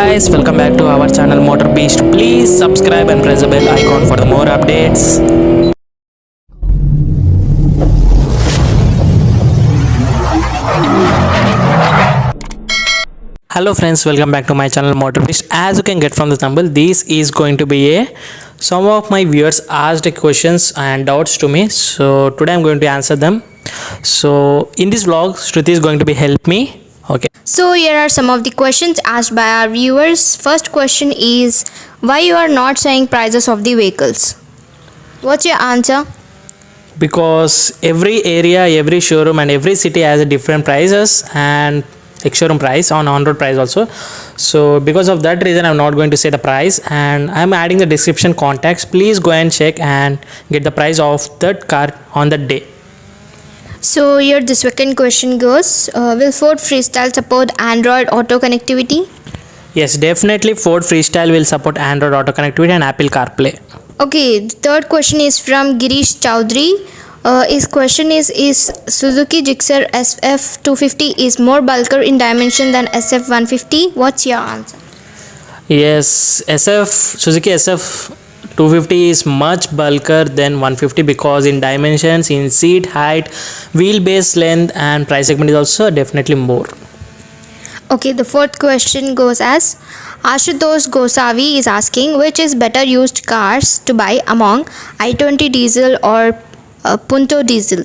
guys, welcome back to our channel Motor Beast. Please subscribe and press the bell icon for the more updates. Hello friends, welcome back to my channel Motor Beast. As you can get from the thumbnail, this is going to be some of my viewers asked questions and doubts to me. So today I'm going to answer them. So in this vlog, Shruti is going to be help me. Okay. So here are some of the questions asked by our viewers. First question is, why you are not saying prices of the vehicles? What's your answer? Because every area, every showroom and every city has a different prices and like showroom price on-road price also. So because of that reason, I'm not going to say the price, and I'm adding the description context. Please go and check and get the price of that car on that day. So here the second question goes, will Ford Freestyle support Android Auto connectivity? Yes, definitely Ford Freestyle will support Android Auto connectivity and Apple CarPlay. Okay, the third question is from Girish Chowdhury. His question is Suzuki Gixxer SF250 is more bulkier in dimension than SF150? What's your answer? Yes, Suzuki SF250 is much bulkier than 150 because in dimensions, in seat height, wheelbase length and price segment is also definitely more. Okay, the fourth question goes as Ashutosh Gosavi is asking, which is better used cars to buy among i20 diesel or Punto diesel?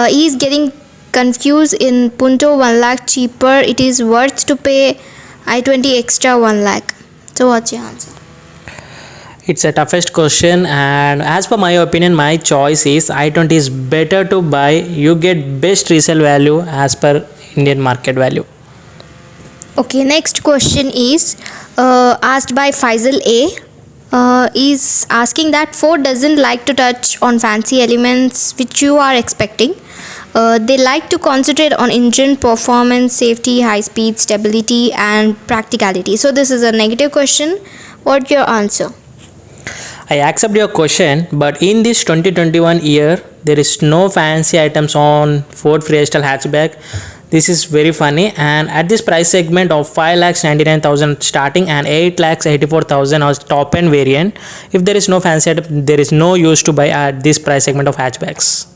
He is getting confused. In Punto 1 lakh cheaper, it is worth to pay i20 extra 1 lakh. So what's your answer? It's a toughest question, and as per my opinion, my choice is i20 is better to buy. You get best resale value as per Indian market value. Okay, next question is asked by Faisal A. Is asking that Ford doesn't like to touch on fancy elements which you are expecting. They like to concentrate on engine performance, safety, high speed, stability and practicality. So this is a negative question. What's your answer? I accept your question, but in this 2021 year, there is no fancy items on Ford Freestyle hatchback. This is very funny, and at this price segment of 5,99,000 starting and 8,84,000 as top end variant, if there is no fancy item, there is no use to buy at this price segment of hatchbacks.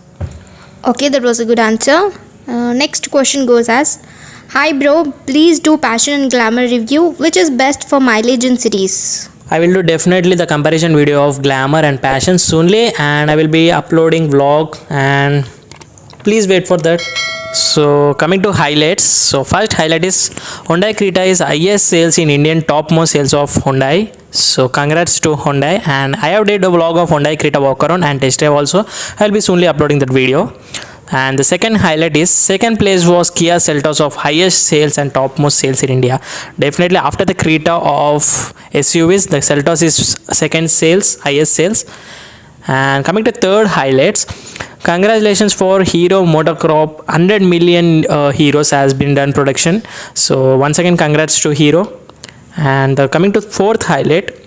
Okay, that was a good answer. Next question goes as, hi bro, please do passion and glamour review. Which is best for mileage in cities? I will do definitely the comparison video of glamour and passion soonly, and I will be uploading vlog, and please wait for that. So coming to highlights, so first highlight is Hyundai Creta is highest sales in Indian, topmost sales of Hyundai. So congrats to Hyundai, and I have did a vlog of Hyundai Creta walk around and test drive also. I will be soonly uploading that video. And the second highlight is second place was Kia Seltos of highest sales and topmost sales in India. Definitely after the Creta of SUVs, the Seltos is second sales, highest sales. And coming to third highlights, congratulations for Hero MotoCorp, 100 million Heroes has been done production. So once again congrats to Hero. And coming to fourth highlight,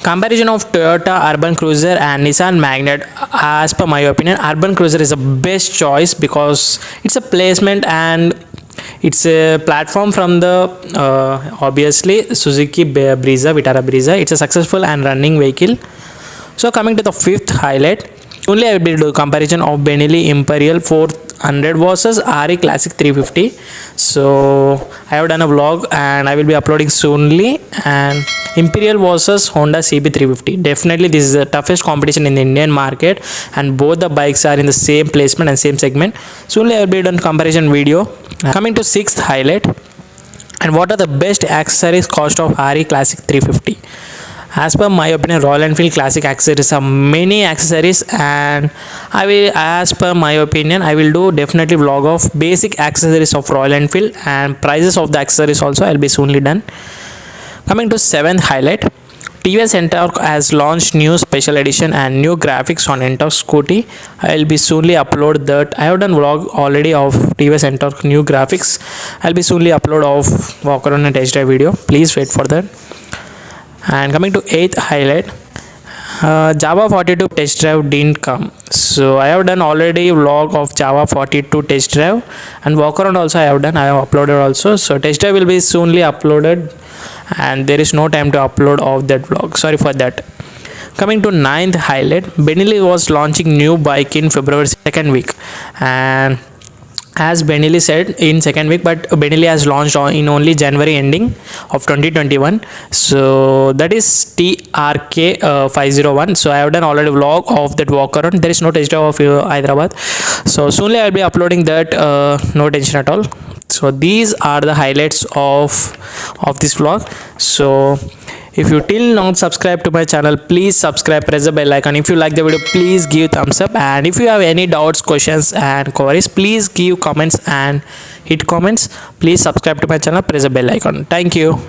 comparison of Toyota Urban Cruiser and Nissan Magnet. As per my opinion, Urban Cruiser is the best choice because it's a placement and it's a platform from the obviously Suzuki Brezza, Vitara Brezza. It's a successful and running vehicle. So coming to the fifth highlight, only I will be doing comparison of Benelli Imperial 400 versus RE Classic 350. So I have done a vlog and I will be uploading soonly. And Imperial versus Honda CB350. Definitely this is the toughest competition in the Indian market, and both the bikes are in the same placement and same segment. Soonly I will be done comparison video. Coming to sixth highlight, and what are the best accessories cost of RE Classic 350? As per my opinion, Royal Enfield Classic accessories have many accessories, and I will, as per my opinion, I will do definitely vlog of basic accessories of Royal Enfield, and prices of the accessories also I will be soonly done. Coming to seventh highlight, TVS Ntorq has launched new special edition and new graphics on Ntorq Scooty. I will be soonly upload that. I have done vlog already of TVS Ntorq new graphics. I will be soonly upload of walk around and test drive video. Please wait for that. And coming to eighth highlight, Java 42 test drive didn't come, so I have done already vlog of Java 42 test drive, and walk around also I have done, I have uploaded also. So test drive will be soonly uploaded, and there is no time to upload of that vlog, sorry for that. Coming to ninth highlight, Benelli was launching new bike in February second week, and as Benelli said in second week, but Benelli has launched in only January ending of 2021. So that is TRK 501. So I have done already vlog of that walk around. There is no test drive of Hyderabad. So soonly I will be uploading that. No tension at all. So these are the highlights of this vlog. So if you till now subscribe to my channel, please subscribe, press the bell icon. If you like the video, please give thumbs up, and if you have any doubts, questions and queries, please give comments and hit comments. Please subscribe to my channel, press the bell icon. Thank you.